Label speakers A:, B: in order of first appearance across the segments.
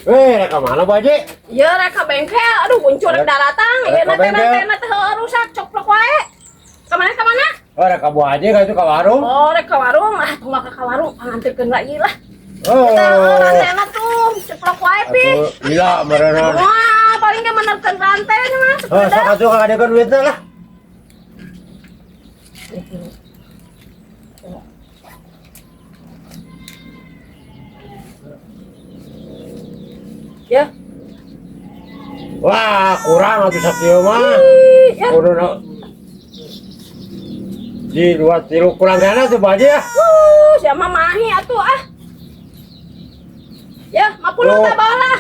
A: Reka mana Bu Haji?
B: Ya reka bengkel, aduh muncul rek datang, ya nanti rusak coplok wae. Kemana?
A: Oh reka Bu Haji ka itu ka warung.
B: Oh rek ka warung, tunggu ka warung, pangantirkeun lagi lah.
A: Oh.
B: Rantena tuh, coplok wae pi.
A: Gila merenang.
B: Wah, paling ge menerkeun rantenya mah.
A: Oh, sok atuh ka ngadekeun duitna lah.
B: Ya.
A: Wah, kurang atuh sakieu mah.
B: Ya.
A: Kuduna di 2 3 kurang gana tuh Bu Haji ya.
B: Siapa mahi atuh ah. Ya, 50 teh bawalah.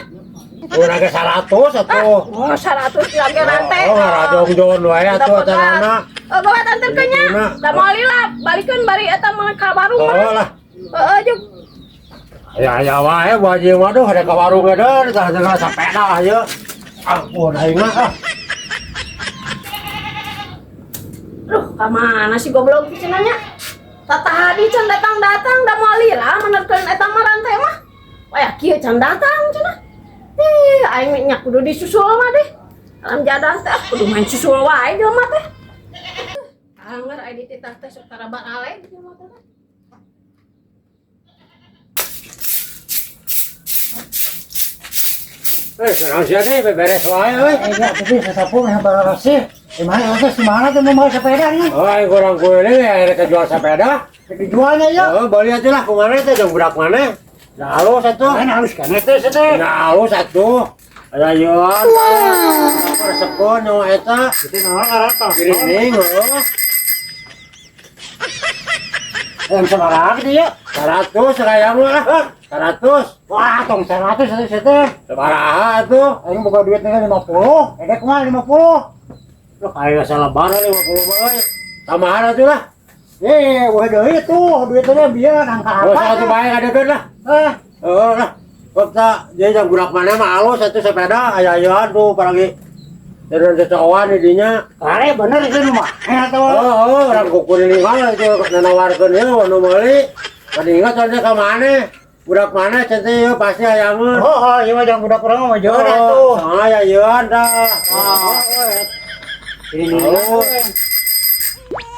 A: Kurang ke 100 atuh.
B: Oh, 100 lagi nanti.
A: Oh, ngarajong-jong wae atuh acarana.
B: Bawa tanterkeun nya. Da moal lah, balikeun bari eta mah ka warung
A: Oh lah.
B: Heeh, jeung.
A: Ya wae Bu Haji mah duh ada ka warung geus tah dengan sepeda ieu. Ampun aing mah.
B: Duh, kamana sih goblok cenanya? Tadi can datang da moal lah menerkeun eta mah rantai mah. Wah, kieu can datang cenah. Aing nya kudu disusul mah deh. Alam jadah teh kudu main susul wae jelema teh. Anger aya di titah teh sok tarabar ale jelema teh.
A: Senang sia deh beberes wae euy.
C: Ya, tapi sasapu mah baras sih. Di mana atas mana tuh mau sepeda nih?
A: Oh, aing kurang kueuleung ya rek jual sepeda.
C: Dijualnya ya.
A: Oh, beli aja lah kumana teh jeung budak mana. Nah, halus atuh.
C: Kan harus kan teh teh.
A: Nah, halus atuh. Aya yeun. Resepkeun nyawa eta.
C: Itu naon karata.
A: Kirining heuh.
C: Yang sebarang dia.
A: 100 saya mah. 100.
C: Wah, tong 100 satu teh.
A: Sabaraha atuh?
C: Aing boga duitnya 50. Edek mah 50.
A: Loh, aya salebaran 50 mah euy. Tambahan atuh lah.
C: Wah deui tuh duitnya biar angka
A: Oh,
C: apa?
A: satu bae ngadekeun lah.
C: Eh,
A: Lah. Waktu dia yang budak mana mah halus satu sepeda aya-ayaan tuh paragi. Dari cocokan dinya.
C: kare bener itu mah. Tuh.
A: Oh, orang kukuring mah itu nanawarkeun ieu anu meuli. Tadi ingat cenah ka mana? Budak mana cenah ieu pasti aya mah.
C: Oh, iya mah jangan budak urang mah jeur atuh.
A: Aya yeun dah.
C: Ini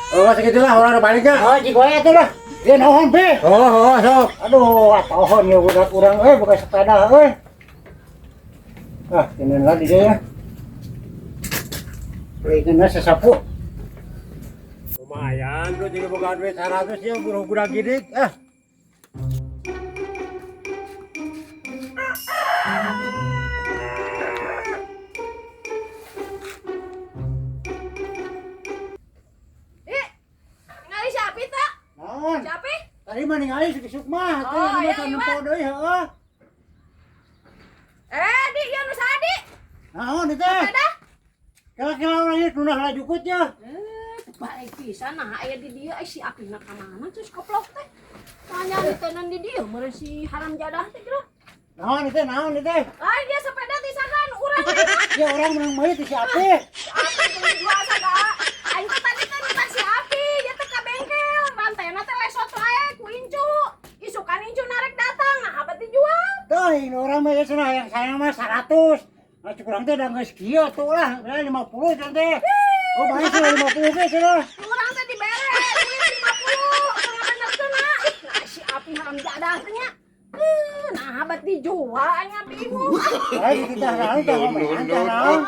A: Oh, segitulah orang baliknya.
C: Oh, jika itu lah. Dia naon pi.
A: Oh, sok.
C: Aduh, atohon ya budak urang bukan sepeda Ah, ini lagi dia ya. Belikan sesapu.
A: Lumayan tuh jadi boga duit 100 ya budak gidik.
B: Ngali siapa tak?
C: Naon?
B: Siapa?
C: Tadi mah ningali si mah, teh
B: Oh, iya,
C: anu
B: iya.
C: tanpa deui heuh.
B: Di ya nu sadi.
C: Naon itu?
B: Sepeda?
C: Kira-kira orang itu nunah lajukut ya.
B: Baik pisan nah aya di dieu si apina ka mana terus koplok teh. Tanya ditenan di dieu meureun si haram jadah teh kira.
C: Naon itu?
B: Lain dia sepeda ti sahan urang.
C: Ya orang menang meuli ti si Api.
B: Apa teu jual sagala. Aing teh tadi teh minta si Api, dia teh ka bengkel. Rantena teh lesot wae ku incu. Isukan incu narek datang, nah apa dijual?
C: Tuh, ini orang mah ya cenah yang sayang mah 100. Nah, kurang teh udah geus kieu tuh lah, 50 teh. Oh, bae sih 50 ge cenah.
B: Urang teh dibere duit 50. Kurang benerkeun nah. Nah si Api haram jadah teh nya. Nah, bat dijual nya bingung.
C: Ayo kita naon teh ngomean teh naon.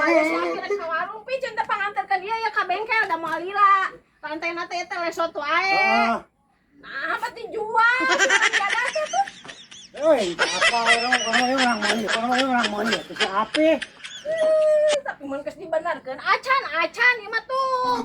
B: Aya si Api rek ka warung pi ceun teh panganterkeun dia ya ka bengkel da moal lila. Rantena teh teh lesot wae.
C: Heeh.
B: Nah, bat dijual. Haram jadah teh tuh.
C: Apa orang moni, itu si Api.
B: Tapi mun geus dibenerkeun acan ieu mah tuh.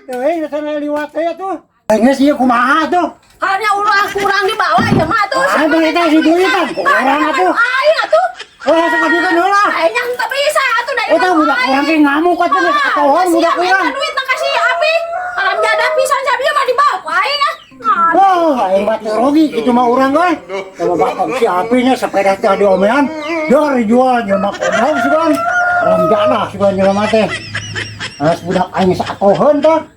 C: Tuh, sana liwat ya tuh. Kayaknya sih kumaha tuh.
B: Hanya urang kurang di bawah ya mah tuh.
C: Ah, berita si duitan. Orang atuh.
B: Aing atuh.
C: Oh, sekadikan heula.
B: Kayaknya teu bisa atuh da
C: Eta budak urang ge ngamuk atuh geus atohon budak urang.
B: Duit na kasih Api. Haram jadah pisan sabieu mah dibawa ku aing ah.
C: Wah, aing batur rugi kitu mah urang we. Kalau bapak si Api nya sepeda teh diomean, dia dijual jelema kodam sih Bang. Orang jana sih Bang jelema teh. budak aing satoheun tah.